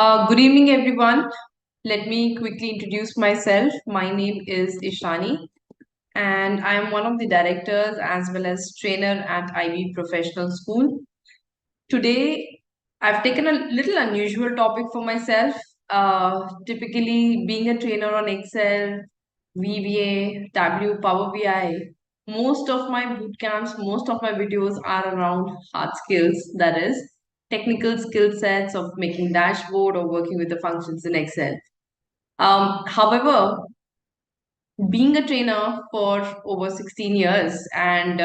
Good evening, everyone. Let me quickly introduce myself. My name is Ishani, and I am one of the directors as well as trainer at IB Professional School. Today, I've taken a little unusual topic for myself. Typically, being a trainer on Excel, VBA, W, Power BI, most of my boot camps, most of my videos are around hard skills, that is, technical skill sets of making dashboard or working with the functions in Excel. However, being a trainer for over 16 years and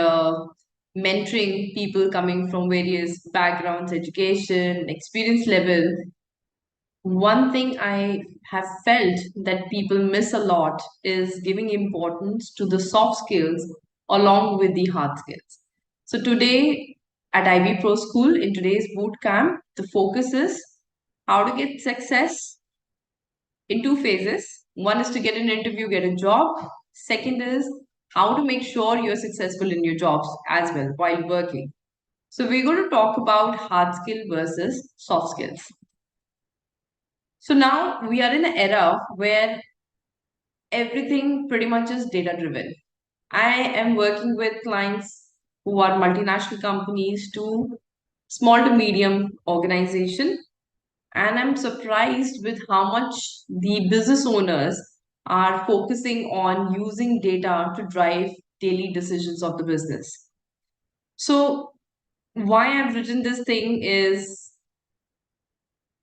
mentoring people coming from various backgrounds, education, experience level, one thing I have felt that people miss a lot is giving importance to the soft skills along with the hard skills. So today at IB Pro School, in today's boot camp, the focus is how to get success in two phases. One is to get an interview, get a job. Second is how to make sure you're successful in your jobs as well while working. So we're going to talk about hard skill versus soft skills. So now we are in an era where everything pretty much is data driven. I am working with clients who are multinational companies to small to medium organization, and I'm surprised with how much the business owners are focusing on using data to drive daily decisions of the business. So, why I've written this thing is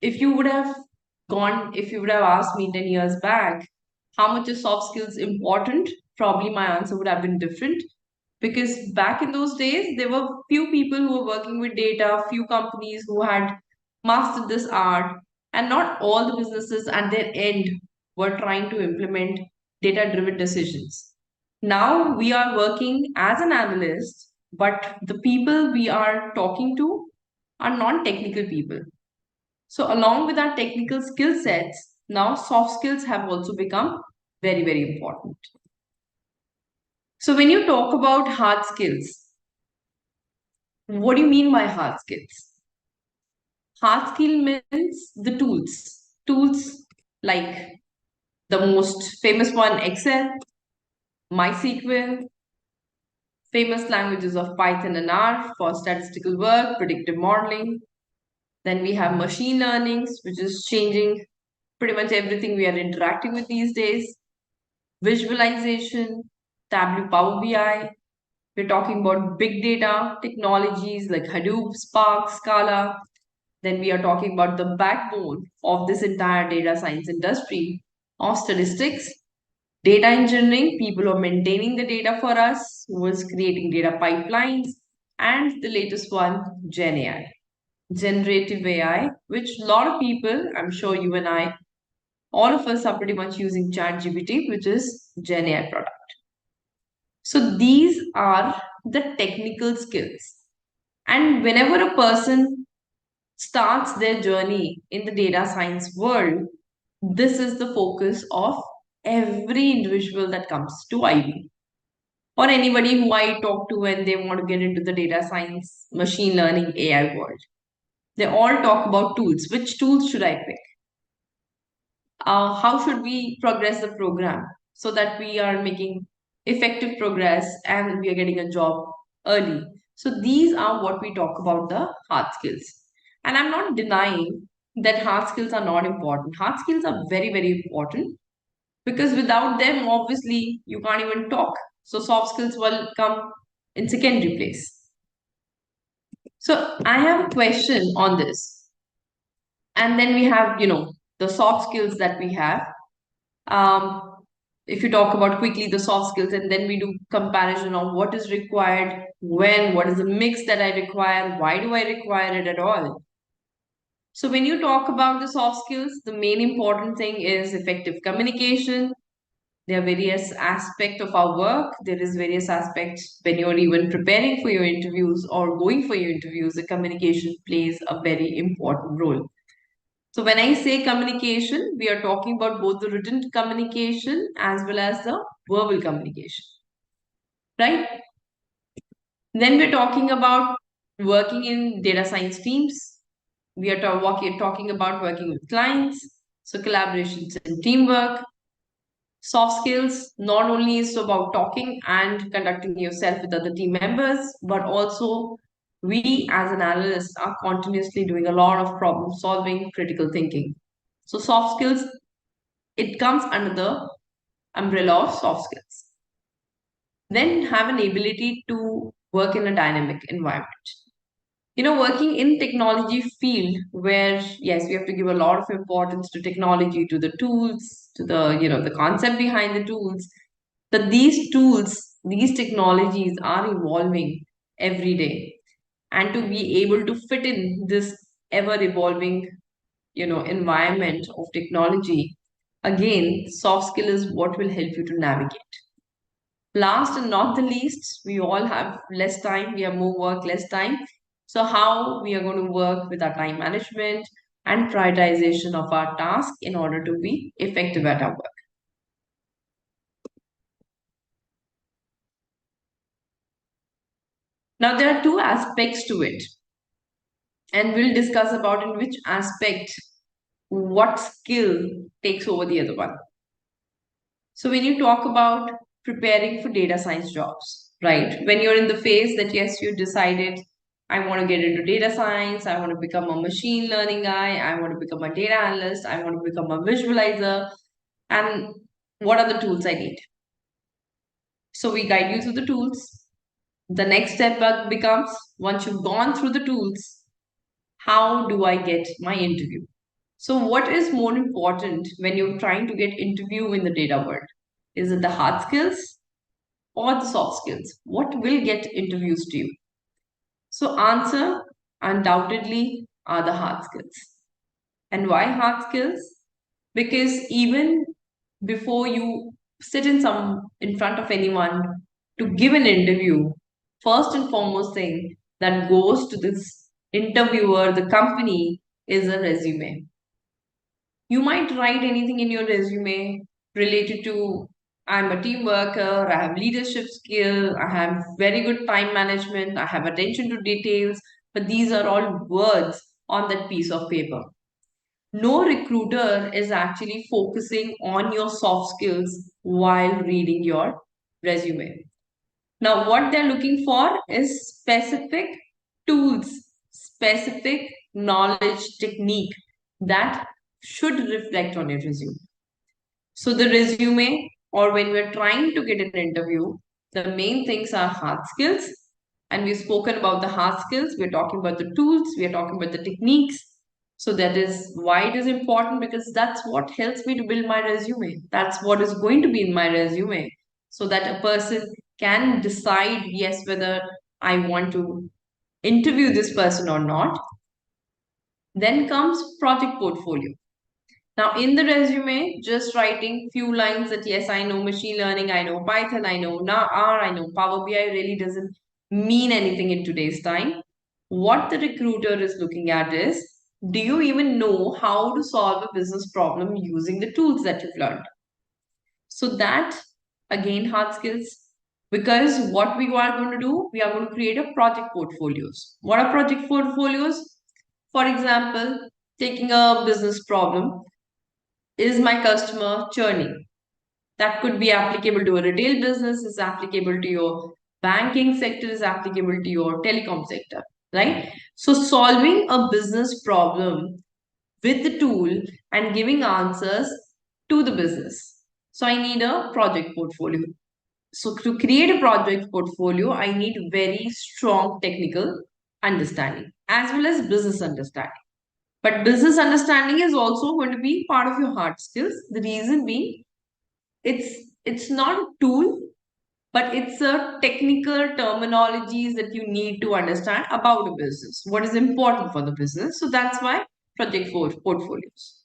if you would have if you would have asked me 10 years back, how much is soft skills important? Probably my answer would have been different because back in those days, there were few people who were working with data, few companies who had mastered this art, and not all the businesses at their end were trying to implement data driven decisions. Now we are working as an analyst, but the people we are talking to are non technical people. So, along with our technical skill sets, now soft skills have also become very, very important. So, when you talk about hard skills, what do you mean by hard skills? Hard skill means the tools. Tools like the most famous one, Excel, MySQL, famous languages of Python and R for statistical work, predictive modeling. Then we have machine learnings, which is changing pretty much everything we are interacting with these days. Visualization, Tableau, Power BI. We're talking about big data technologies like Hadoop, Spark, Scala. Then we are talking about the backbone of this entire data science industry of statistics, data engineering, people who are maintaining the data for us, who is creating data pipelines, and the latest one, Gen AI, generative AI, which a lot of people, I'm sure you and I, all of us are pretty much using ChatGPT, which is Gen AI product. So these are the technical skills. And whenever a person starts their journey in the data science world, this is the focus of every individual that comes to IB or anybody who I talk to when they want to get into the data science, machine learning, AI world. They all talk about tools. Which tools should I pick? How should we progress the program so that we are making effective progress and we are getting a job early? So these are what we talk about the hard skills. And I'm not denying that hard skills are not important. Hard skills are very, very important because without them, obviously, you can't even talk. So soft skills will come in secondary place. So I have a question on this. And then we have, the soft skills that we have. Um, if you talk about quickly the soft skills, and then we do comparison of what is required, when, what is the mix that I require, why do I require it at all? So when you talk about the soft skills, the main important thing is effective communication. There are various aspects of our work. There is various aspects when you're even preparing for your interviews or going for your interviews, the communication plays a very important role. So when I say communication, we are talking about both the written communication as well as the verbal communication, right? Then we're talking about working in data science teams. We are talking about working with clients, so collaborations and teamwork. Soft skills not only is about talking and conducting yourself with other team members, but also we as an analyst are continuously doing a lot of problem solving, critical thinking. So soft skills, it comes under the umbrella of soft skills. Then have an ability to work in a dynamic environment. Working in technology field where yes, we have to give a lot of importance to technology, to the tools, to the concept behind the tools. But these tools, these technologies are evolving every day. And to be able to fit in this ever evolving, environment of technology, again, soft skill is what will help you to navigate. Last and not the least, we all have less time, we have more work, less time. So, how we are going to work with our time management and prioritization of our task in order to be effective at our work. Now, there are two aspects to it, and we'll discuss about in which aspect what skill takes over the other one. So when you talk about preparing for data science jobs, right? When you're in the phase that yes, you decided, I want to get into data science, I want to become a machine learning guy, I want to become a data analyst, I want to become a visualizer, and what are the tools I need? So we guide you through the tools. The next step becomes once you've gone through the tools, how do I get my interview? So what is more important when you're trying to get interview in the data world? Is it the hard skills or the soft skills? What will get interviews to you? So answer undoubtedly are the hard skills. And why hard skills? Because even before you sit in front of anyone to give an interview, first and foremost thing that goes to this interviewer, the company, is a resume. You might write anything in your resume related to I'm a team worker, I have leadership skill, I have very good time management, I have attention to details, but these are all words on that piece of paper. No recruiter is actually focusing on your soft skills while reading your resume. Now, what they're looking for is specific tools, specific knowledge, technique that should reflect on your resume. So, the resume, or when we're trying to get an interview, the main things are hard skills. And we've spoken about the hard skills, we're talking about the tools, we're talking about the techniques. So, that is why it is important because that's what helps me to build my resume. That's what is going to be in my resume so that a person can decide, yes, whether I want to interview this person or not. Then comes project portfolio. Now, in the resume, just writing few lines that yes, I know machine learning, I know Python, I know R, I know Power BI really doesn't mean anything in today's time. What the recruiter is looking at is, do you even know how to solve a business problem using the tools that you've learned? So that, again, hard skills. Because what we are going to do, we are going to create a project portfolios. What are project portfolios? For example, taking a business problem, is my customer churning? That could be applicable to a retail business, is applicable to your banking sector, is applicable to your telecom sector, right? So solving a business problem with the tool and giving answers to the business. So I need a project portfolio. So to create a project portfolio, I need very strong technical understanding as well as business understanding. But business understanding is also going to be part of your hard skills. The reason being, it's not a tool, but it's a technical terminologies that you need to understand about a business. What is important for the business? So that's why project portfolios.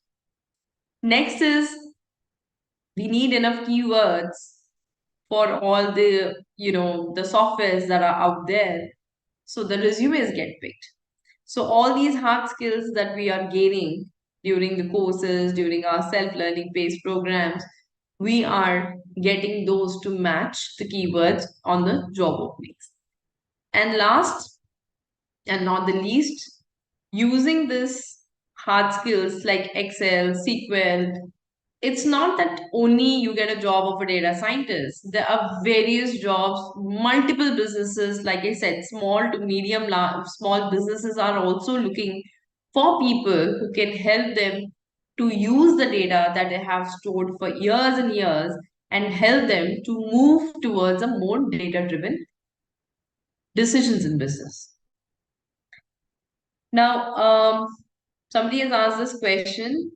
Next is we need enough keywords for all the softwares that are out there. So the resumes get picked. So all these hard skills that we are gaining during the courses, during our self-learning based programs, we are getting those to match the keywords on the job openings. And last and not the least, using this hard skills like Excel, SQL, it's not that only you get a job of a data scientist. There are various jobs, multiple businesses, like I said, small to medium, small businesses are also looking for people who can help them to use the data that they have stored for years and years and help them to move towards a more data driven decisions in business. Now, somebody has asked this question.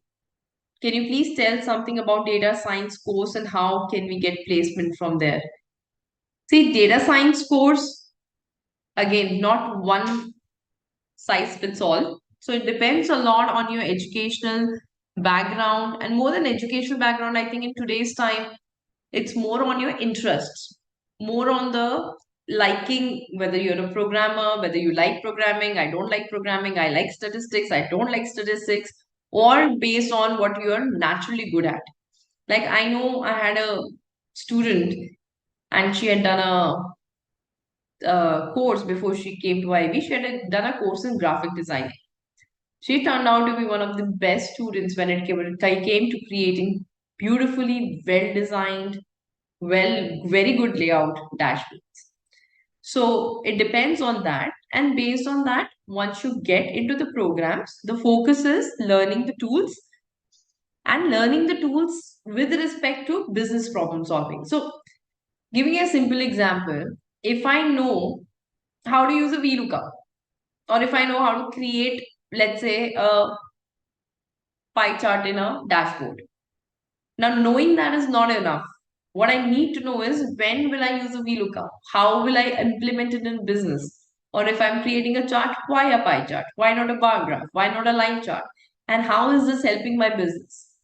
Can you please tell something about data science course and how can we get placement from there? See, data science course, again, not one size fits all. So it depends a lot on your educational background. And more than educational background, I think in today's time, it's more on your interests, more on the liking, whether you're a programmer, whether you like programming, I don't like programming, I like statistics, I don't like statistics, or based on what you're naturally good at. Like I know I had a student and she had done a course before she came to IB. She had done a course in graphic design. She turned out to be one of the best students when it came to creating beautifully well designed, very good layout dashboards. So it depends on that. And based on that, once you get into the programs, the focus is learning the tools and learning the tools with respect to business problem solving. So giving a simple example, if I know how to use a VLOOKUP, or if I know how to create, let's say, a pie chart in a dashboard. Now, knowing that is not enough. What I need to know is when will I use a VLOOKUP? How will I implement it in business? Or if I'm creating a chart, why a pie chart? Why not a bar graph? Why not a line chart? And how is this helping my business?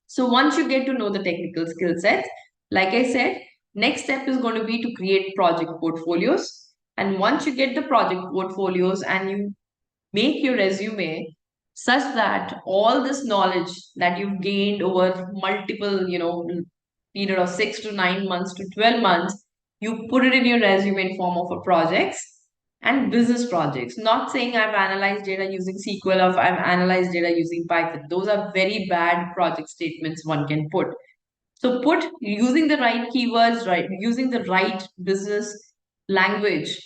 So once you get to know the technical skill sets, like I said, next step is going to be to create project portfolios. And once you get the project portfolios and you make your resume such that all this knowledge that you've gained over multiple, period of 6 to 9 months to 12 months, you put it in your resume in form of a projects and business projects. Not saying I've analyzed data using SQL or I've analyzed data using Python. Those are very bad project statements one can put. So put using the right keywords, right, using the right business language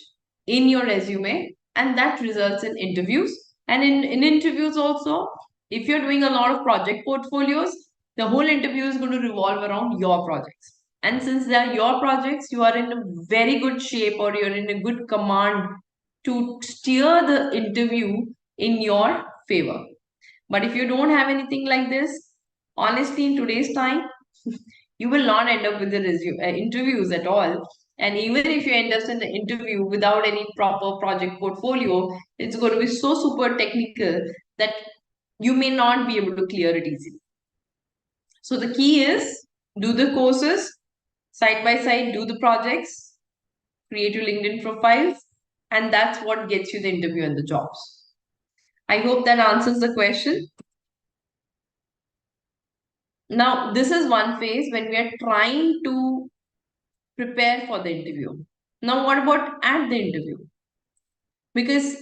in your resume, and that results in interviews. And in interviews also, if you're doing a lot of project portfolios, the whole interview is going to revolve around your projects. And since they are your projects, you are in a very good shape or you're in a good command to steer the interview in your favor. But if you don't have anything like this, honestly, in today's time, you will not end up with the interviews at all. And even if you end up in the interview without any proper project portfolio, it's going to be so super technical that you may not be able to clear it easily. So the key is do the courses side by side, do the projects, create your LinkedIn profiles, and that's what gets you the interview and the jobs. I hope that answers the question. Now, this is one phase when we are trying to prepare for the interview. Now, what about at the interview? Because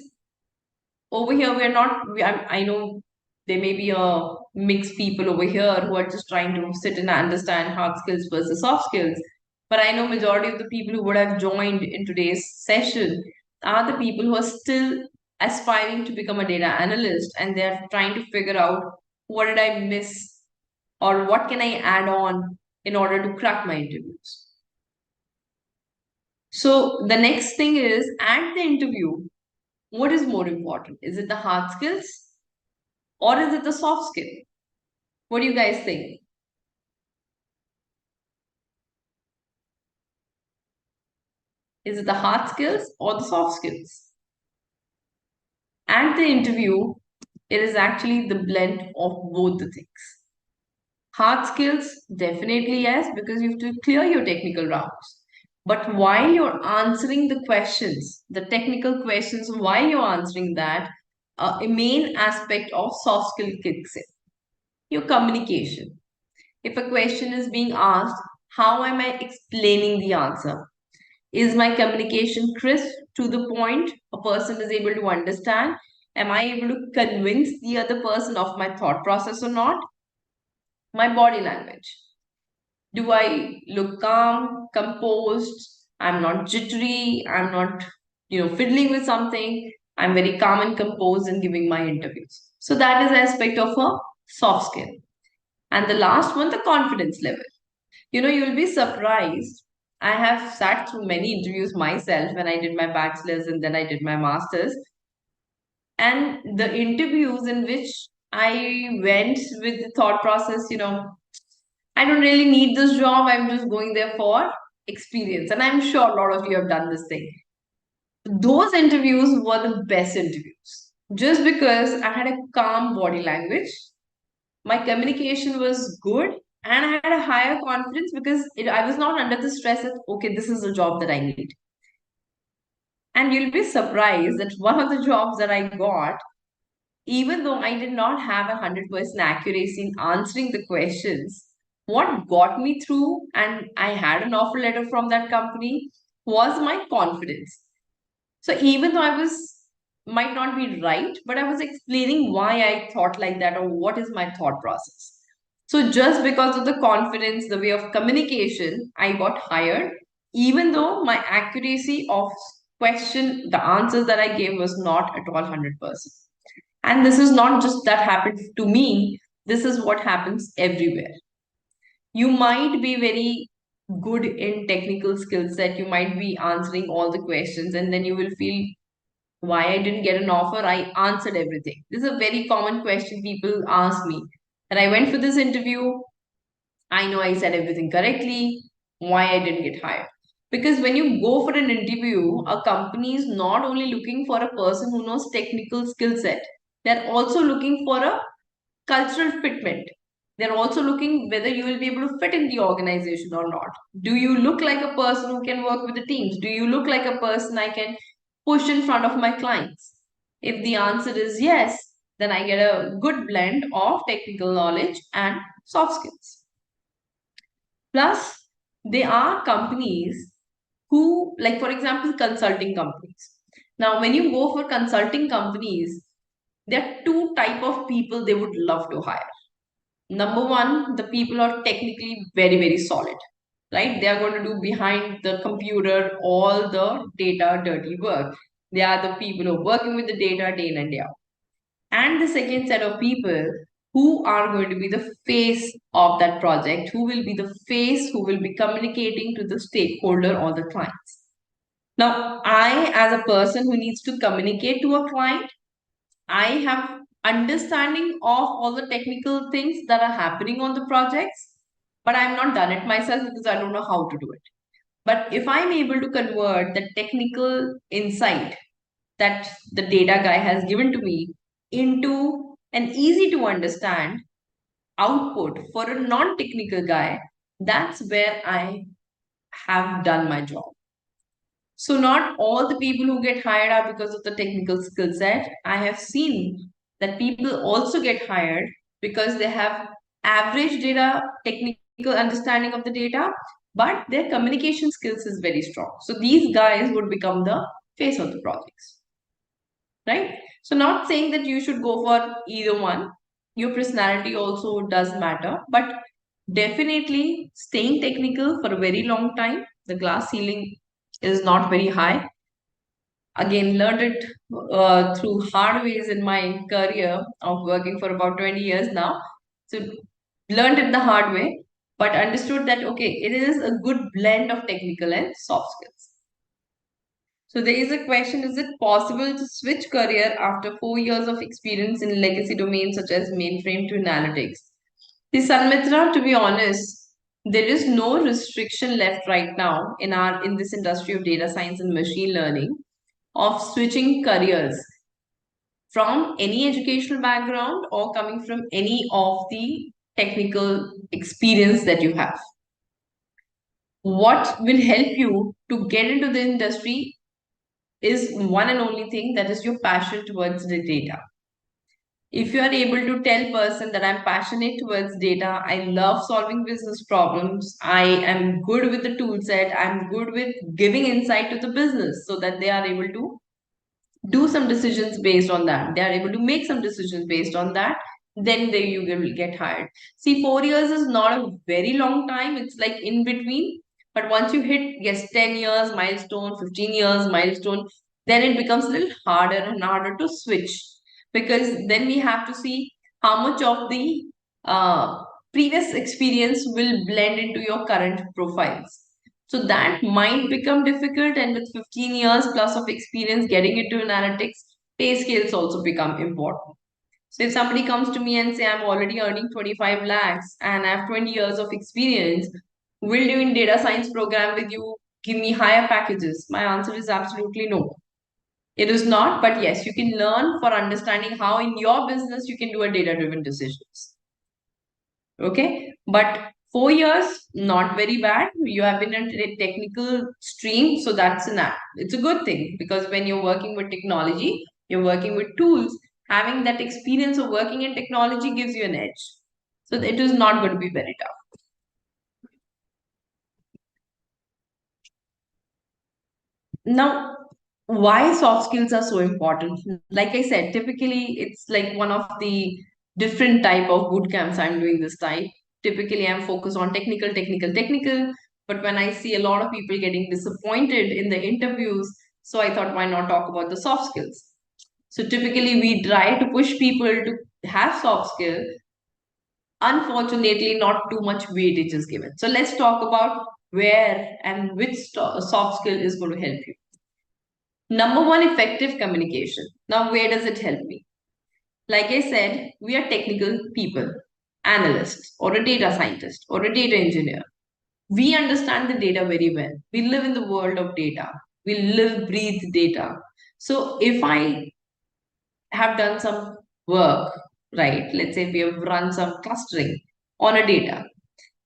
over here, we're not, I know there may be a mixed people over here who are just trying to sit and understand hard skills versus soft skills. But I know majority of the people who would have joined in today's session are the people who are still aspiring to become a data analyst and they're trying to figure out what did I miss or what can I add on in order to crack my interviews. So the next thing is at the interview, what is more important? Is it the hard skills or is it the soft skill? What do you guys think? Is it the hard skills or the soft skills? At the interview, it is actually the blend of both the things. Hard skills, definitely yes, because you have to clear your technical rounds. But while you're answering the questions, the technical questions, while you're answering that, a main aspect of soft skill kicks in. Your communication. If a question is being asked, how am I explaining the answer? Is my communication crisp to the point a person is able to understand? Am I able to convince the other person of my thought process or not? My body language. Do I look calm, composed? I'm not jittery. I'm not, fiddling with something. I'm very calm and composed in giving my interviews. So that is the aspect of a soft skill. And the last one, the confidence level. You'll be surprised. I have sat through many interviews myself when I did my bachelor's and then I did my master's. And the interviews in which I went with the thought process, I don't really need this job. I'm just going there for experience. And I'm sure a lot of you have done this thing. Those interviews were the best interviews. Just because I had a calm body language, my communication was good, and I had a higher confidence because I was not under the stress of, okay, this is the job that I need. And you'll be surprised that one of the jobs that I got, even though I did not have 100% accuracy in answering the questions, what got me through and I had an offer letter from that company was my confidence. So even though I was might not be right, but I was explaining why I thought like that or what is my thought process. So just because of the confidence, the way of communication, I got hired, even though my accuracy of question, the answers that I gave was not at all 100%. And this is not just that happened to me, this is what happens everywhere. You might be very good in technical skill set, you might be answering all the questions, and then you will feel why I didn't get an offer. I answered everything. This is a very common question people ask me. And I went for this interview. I know I said everything correctly. Why I didn't get hired? Because when you go for an interview, a company is not only looking for a person who knows technical skill set, they're also looking for a cultural fitment. They're also looking whether you will be able to fit in the organization or not. Do you look like a person who can work with the teams? Do you look like a person I can push in front of my clients? If the answer is yes, then I get a good blend of technical knowledge and soft skills. Plus, there are companies who, like for example, consulting companies. Now, when you go for consulting companies, there are two type of people they would love to hire. Number one, the people are technically very, very solid, right? They are going to do behind the computer all the data dirty work. They are the people who are working with the data day in and day out. And the second set of people who are going to be the face of that project, who will be the face who will be communicating to the stakeholder or the clients. Now, I, as a person who needs to communicate to a client, I have understanding of all the technical things that are happening on the projects, but I'm not done it myself because I don't know how to do it. But if I'm able to convert the technical insight that the data guy has given to me into an easy to understand output for a non-technical guy, that's where I have done my job. So not all the people who get hired are because of the technical skill set. I have seen that people also get hired because they have average data technical understanding of the data, but their communication skills is very strong. So these guys would become the face of the projects, right? So not saying that you should go for either one. Your personality also does matter, but definitely staying technical for a very long time, the glass ceiling is not very high. Again, learned it through hard ways in my career of working for about 20 years now. So learned it the hard way, but understood that, okay, it is a good blend of technical and soft skills. So there is a question, is it possible to switch career after 4 years of experience in legacy domains such as mainframe to analytics? The Sanmitra, to be honest, there is no restriction left right now in this industry of data science and machine learning of switching careers from any educational background or coming from any of the technical experience that you have. What will help you to get into the industry is one and only thing, that is your passion towards the data. If you are able to tell person that I'm passionate towards data, I love solving business problems, I am good with the tool set, I'm good with giving insight to the business so that they are able to do some decisions based on that. They are able to make some decisions based on that. Then you will get hired. See, 4 years is not a very long time. It's like in between. But once you hit, yes, 10 years milestone, 15 years milestone, then it becomes a little harder and harder to switch, because then we have to see how much of the previous experience will blend into your current profiles. So that might become difficult, and with 15 years plus of experience getting into analytics, pay scales also become important. So if somebody comes to me and say, I'm already earning 25 lakhs and I have 20 years of experience, will doing data science program with you give me higher packages? My answer is absolutely no. It is not, but yes, you can learn for understanding how in your business you can do a data-driven decisions. Okay, but 4 years, not very bad. You have been in a technical stream, so that's an app. It's a good thing, because when you're working with technology, you're working with tools. Having that experience of working in technology gives you an edge. So it is not going to be very tough. Now, why soft skills are so important? Like I said, typically it's like one of the different type of boot camps I'm doing this time. Typically, I'm focused on technical, technical, technical. But when I see a lot of people getting disappointed in the interviews, so I thought, why not talk about the soft skills? So typically, we try to push people to have soft skills. Unfortunately, not too much weightage is given. So let's talk about where and which soft skill is going to help you. Number one, effective communication. Now, where does it help me? Like I said, we are technical people, analysts, or a data scientist, or a data engineer. We understand the data very well. We live in the world of data. We live, breathe data. So, if I have done some work, right, let's say we have run some clustering on a data.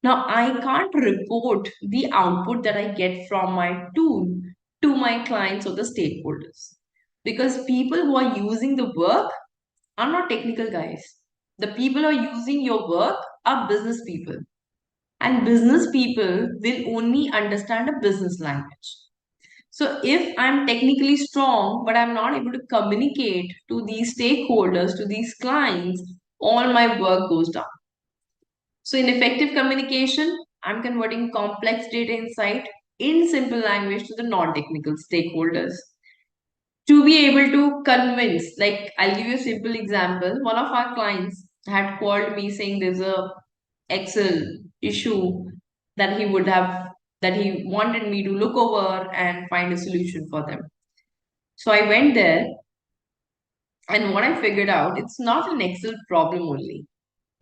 Now, I can't report the output that I get from my tool to my clients or the stakeholders, because people who are using the work are not technical guys. The people who are using your work are business people, and business people will only understand a business language. So, if I'm technically strong but I'm not able to communicate to these stakeholders, to these clients, all my work goes down. So in effective communication, I'm converting complex data insight in simple language to the non-technical stakeholders. To be able to convince, like I'll give you a simple example. One of our clients had called me saying there's a Excel issue that he wanted me to look over and find a solution for them. So I went there, and what I figured out, it's not an Excel problem only.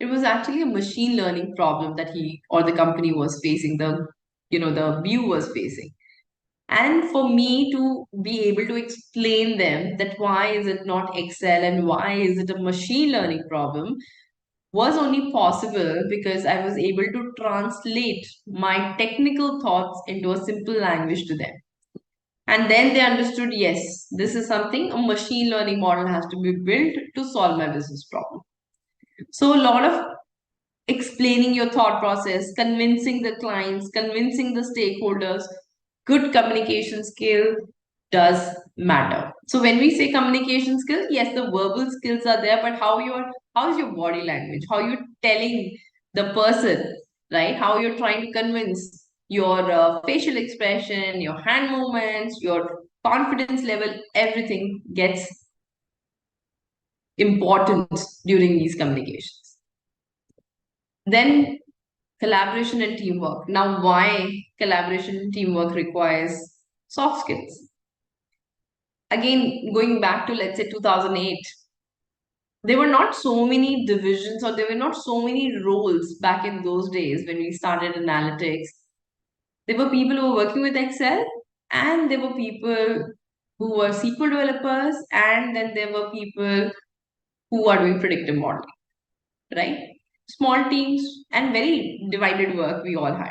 It was actually a machine learning problem that he or the company was facing, the view was facing. And for me to be able to explain them that why is it not Excel and why is it a machine learning problem was only possible because I was able to translate my technical thoughts into a simple language to them. And then they understood, yes, this is something a machine learning model has to be built to solve my business problem. So a lot of explaining your thought process, convincing the clients, convincing the stakeholders, good communication skill does matter. So when we say communication skills, yes, the verbal skills are there, but how's your body language? How you're telling the person, right? How you're trying to convince your facial expression, your hand movements, your confidence level, everything gets important during these communications. Then collaboration and teamwork. Now, why collaboration and teamwork requires soft skills? Again, going back to let's say 2008, there were not so many divisions or there were not so many roles back in those days when we started analytics. There were people who were working with Excel, and there were people who were SQL developers, and then there were people who are doing predictive modeling, right? Small teams and very divided work we all had,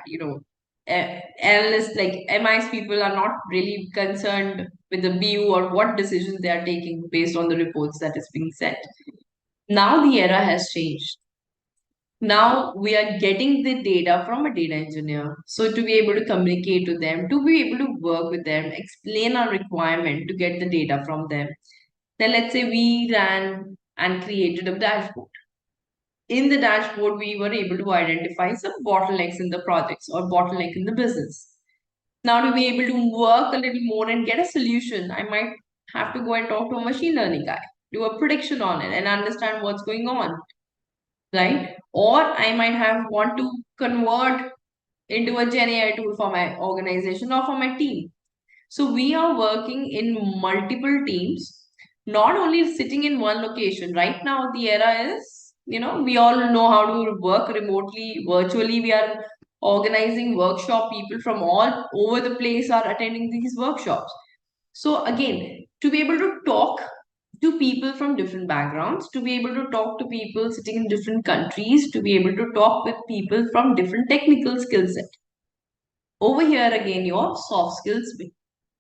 analysts like MIS people are not really concerned with the BU or what decisions they are taking based on the reports that is being sent. Now the era has changed. Now we are getting the data from a data engineer. So to be able to communicate to them, to be able to work with them, explain our requirement to get the data from them. Then let's say we ran and created a dashboard. In the dashboard, we were able to identify some bottlenecks in the projects or bottleneck in the business. Now to be able to work a little more and get a solution, I might have to go and talk to a machine learning guy, do a prediction on it and understand what's going on, right? Or I might have want to convert into a Gen AI tool for my organization or for my team. So we are working in multiple teams, not only sitting in one location. Right now, the era is, we all know how to work remotely, virtually. We are organizing workshop. People from all over the place are attending these workshops. So again, to be able to talk to people from different backgrounds, to be able to talk to people sitting in different countries, to be able to talk with people from different technical skill set. Over here again, your soft skills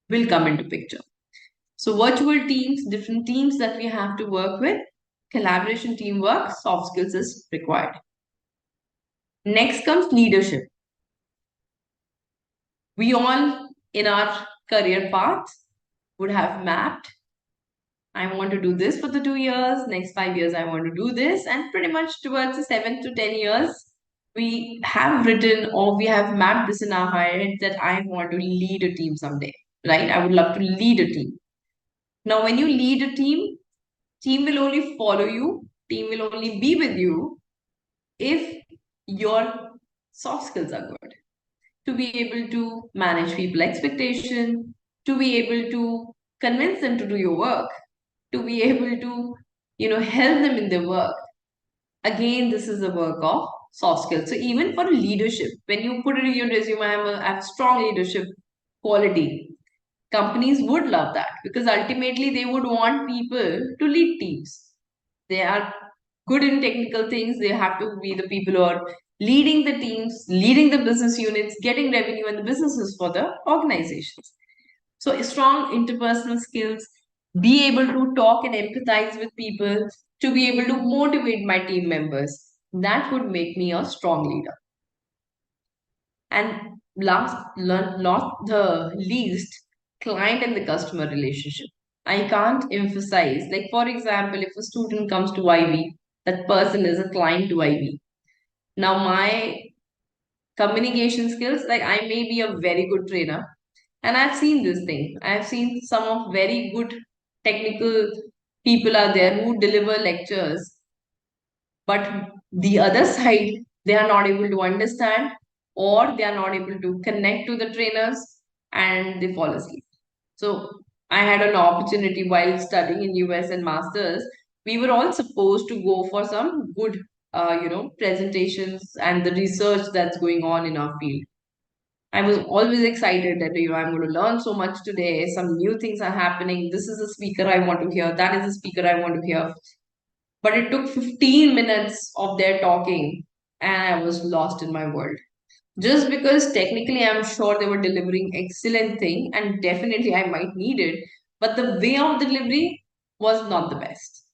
will come into picture. So virtual teams, different teams that we have to work with, collaboration, teamwork, soft skills is required. Next comes leadership. We all in our career path would have mapped, I want to do this for the 2 years, next 5 years I want to do this, and pretty much towards the 7 to 10 years, we have written or we have mapped this in our head that I want to lead a team someday, right? I would love to lead a team. Now, when you lead a team will only follow you, team will only be with you if your soft skills are good. To be able to manage people expectation, to be able to convince them to do your work, to be able to, help them in their work. Again, this is a work of soft skills. So even for leadership, when you put it in your resume, I have strong leadership quality. Companies would love that because ultimately they would want people to lead teams. They are good in technical things. They have to be the people who are leading the teams, leading the business units, getting revenue and the businesses for the organizations. So strong interpersonal skills, be able to talk and empathize with people, to be able to motivate my team members. That would make me a strong leader. And not the least, client and the customer relationship. I can't emphasize, like for example, if a student comes to IB, that person is a client to IB. Now my communication skills, like I may be a very good trainer, and I've seen this thing. I've seen some of very good technical people are there who deliver lectures, but the other side, they are not able to understand or they are not able to connect to the trainers and they fall asleep. So I had an opportunity while studying in US and masters. We were all supposed to go for some good, presentations and the research that's going on in our field. I was always excited that I'm going to learn so much today. Some new things are happening. This is a speaker I want to hear. That is a speaker I want to hear. But it took 15 minutes of their talking, and I was lost in my world. Just because technically I'm sure they were delivering excellent thing, and definitely I might need it, but the way of delivery was not the best,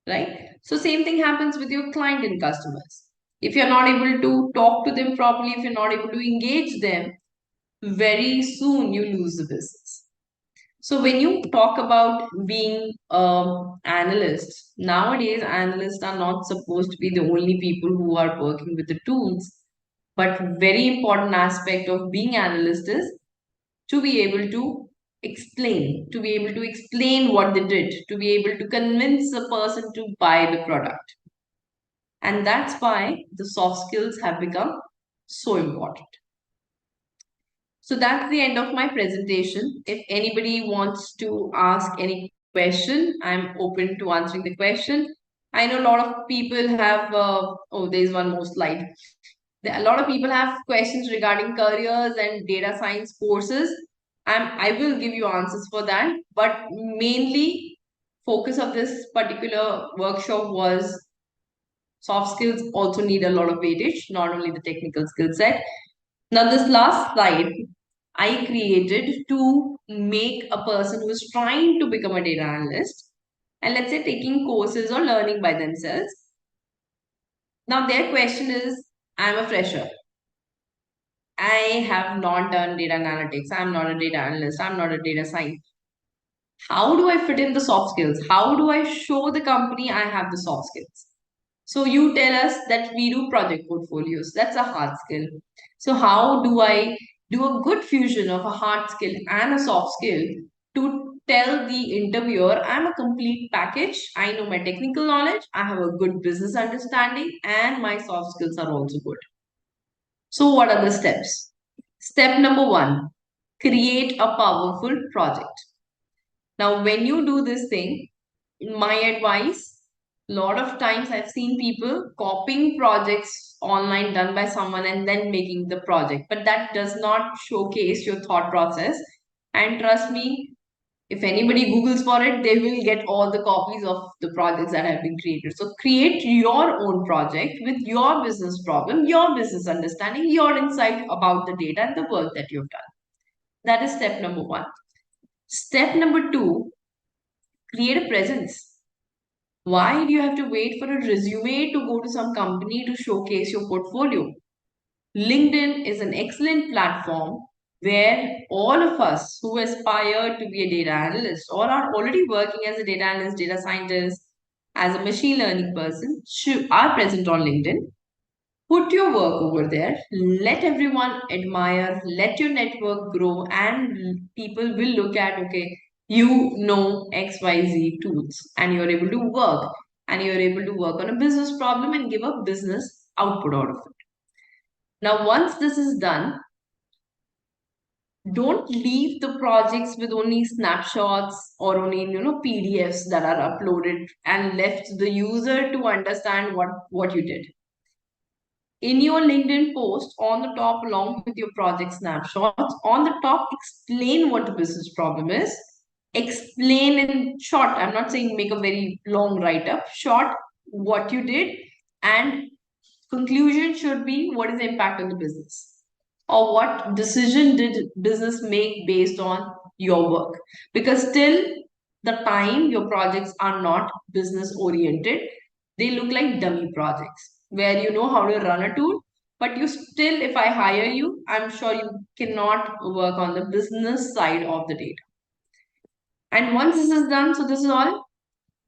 right? So same thing happens with your client and customers. If you're not able to talk to them properly, if you're not able to engage them, very soon you lose the business. So when you talk about being analysts, nowadays analysts are not supposed to be the only people who are working with the tools, but very important aspect of being analyst is to be able to to be able to explain what they did, to be able to convince a person to buy the product. And that's why the soft skills have become so important. So that's the end of my presentation. If anybody wants to ask any question, I'm open to answering the question. I know a lot of people have, oh, there's one more slide. A lot of people have questions regarding careers and data science courses. I will give you answers for that. But mainly, focus of this particular workshop was soft skills also need a lot of weightage, not only the technical skill set. Now, this last slide I created to make a person who is trying to become a data analyst and let's say taking courses or learning by themselves. Now, their question is, I'm a fresher. I have not done data analytics. I'm not a data analyst. I'm not a data scientist. How do I fit in the soft skills? How do I show the company I have the soft skills? So you tell us that we do project portfolios. That's a hard skill. So how do I do a good fusion of a hard skill and a soft skill to tell the interviewer I'm a complete package. I know my technical knowledge, I have a good business understanding, and my soft skills are also good. So what are the steps? Step number one, create a powerful project. Now, when you do this thing, my advice, a lot of times I've seen people copying projects online done by someone and then making the project, but that does not showcase your thought process. And trust me, if anybody Googles for it, they will get all the copies of the projects that have been created. So create your own project with your business problem, your business understanding, your insight about the data and the work that you've done. That is step number one. Step number two, create a presence. Why do you have to wait for a resume to go to some company to showcase your portfolio? LinkedIn is an excellent platform where all of us who aspire to be a data analyst or are already working as a data analyst, data scientist, as a machine learning person are present on LinkedIn. Put your work over there, let everyone admire, let your network grow, and people will look at, okay, you know XYZ tools, and you're able to work, and you're able to work on a business problem and give a business output out of it. Now, once this is done, don't leave the projects with only snapshots or only PDFs that are uploaded and left the user to understand what you did. In your LinkedIn post, on the top, along with your project snapshots, on the top, explain what the business problem is. Explain in short. I'm not saying make a very long write up. Short, what you did, and conclusion should be what is the impact on the business, or what decision did business make based on your work. Because till the time your projects are not business oriented, they look like dummy projects where you know how to run a tool, but you still, if I hire you, I'm sure you cannot work on the business side of the data. And once this is done, so this is all,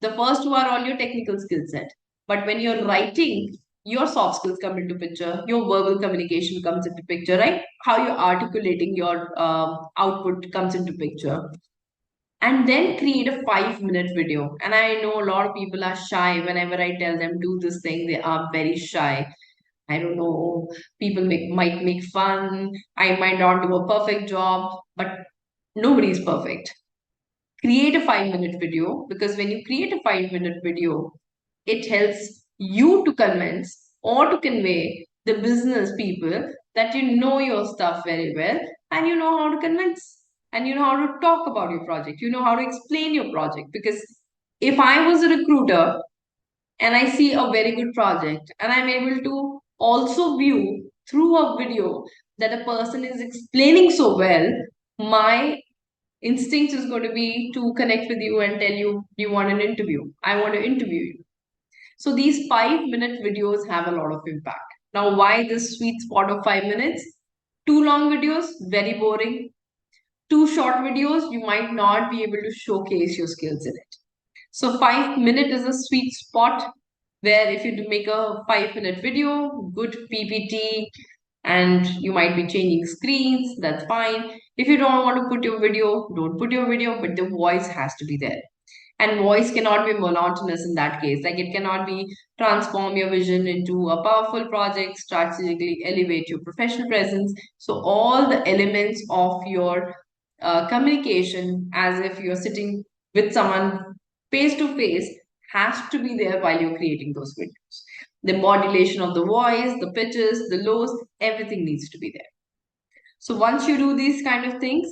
the first two are all your technical skill set. But when you're writing, your soft skills come into picture, your verbal communication comes into picture, right? How you're articulating your output comes into picture. And then create a 5-minute video. And I know a lot of people are shy. Whenever I tell them do this thing, they are very shy. I don't know. People might make fun. I might not do a perfect job, but nobody's perfect. Create a 5-minute video, because when you create a 5-minute video, it helps you to convince or to convey the business people that you know your stuff very well, and you know how to convince, and you know how to talk about your project, you know how to explain your project. Because if I was a recruiter and I see a very good project and I'm able to also view through a video that a person is explaining so well, my instinct is going to be to connect with you and tell you, you want an interview. I want to interview you. So these 5-minute videos have a lot of impact. Now, why this sweet spot of 5 minutes? Too long videos, very boring. Too short videos, you might not be able to showcase your skills in it. So 5 minute is a sweet spot where if you do make a 5-minute video, good PPT, and you might be changing screens, that's fine. If you don't want to put your video, don't put your video, but the voice has to be there. And voice cannot be monotonous in that case. Like, it cannot be transform your vision into a powerful project, strategically elevate your professional presence. So all the elements of your communication, as if you're sitting with someone face to face, has to be there while you're creating those videos. The modulation of the voice, the pitches, the lows, everything needs to be there. So once you do these kind of things,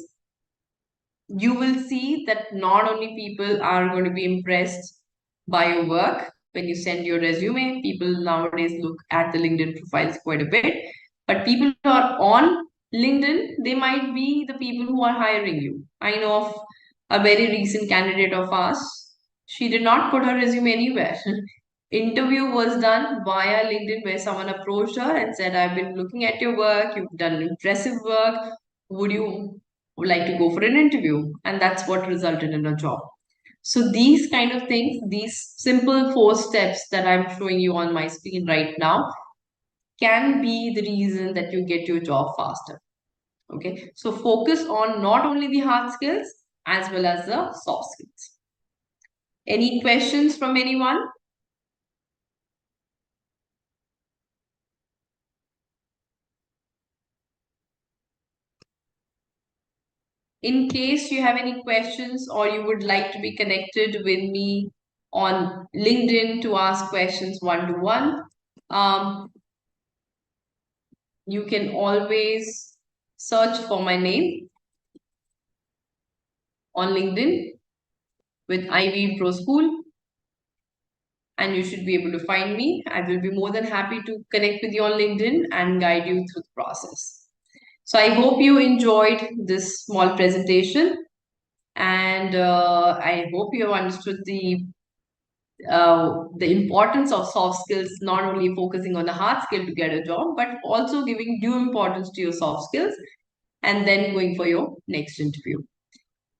you will see that not only people are going to be impressed by your work when you send your resume. People nowadays look at the LinkedIn profiles quite a bit, but people who are on LinkedIn, they might be the people who are hiring you. I know of a very recent candidate of ours. She did not put her resume anywhere. Interview was done via LinkedIn where someone approached her and said, I've been looking at your work, you've done impressive work. Would you like to go for an interview? And that's what resulted in a job. So these kind of things, these simple 4 steps that I'm showing you on my screen right now can be the reason that you get your job faster. Okay. So focus on not only the hard skills as well as the soft skills. Any questions from anyone? In case you have any questions or you would like to be connected with me on LinkedIn to ask questions one to one, you can always search for my name on LinkedIn with Ivy Pro School, and you should be able to find me. I will be more than happy to connect with you on LinkedIn and guide you through the process. So I hope you enjoyed this small presentation, and I hope you have understood the importance of soft skills, not only focusing on the hard skill to get a job, but also giving due importance to your soft skills and then going for your next interview.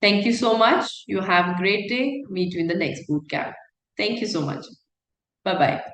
Thank you so much. You have a great day. Meet you in the next boot camp. Thank you so much. Bye bye.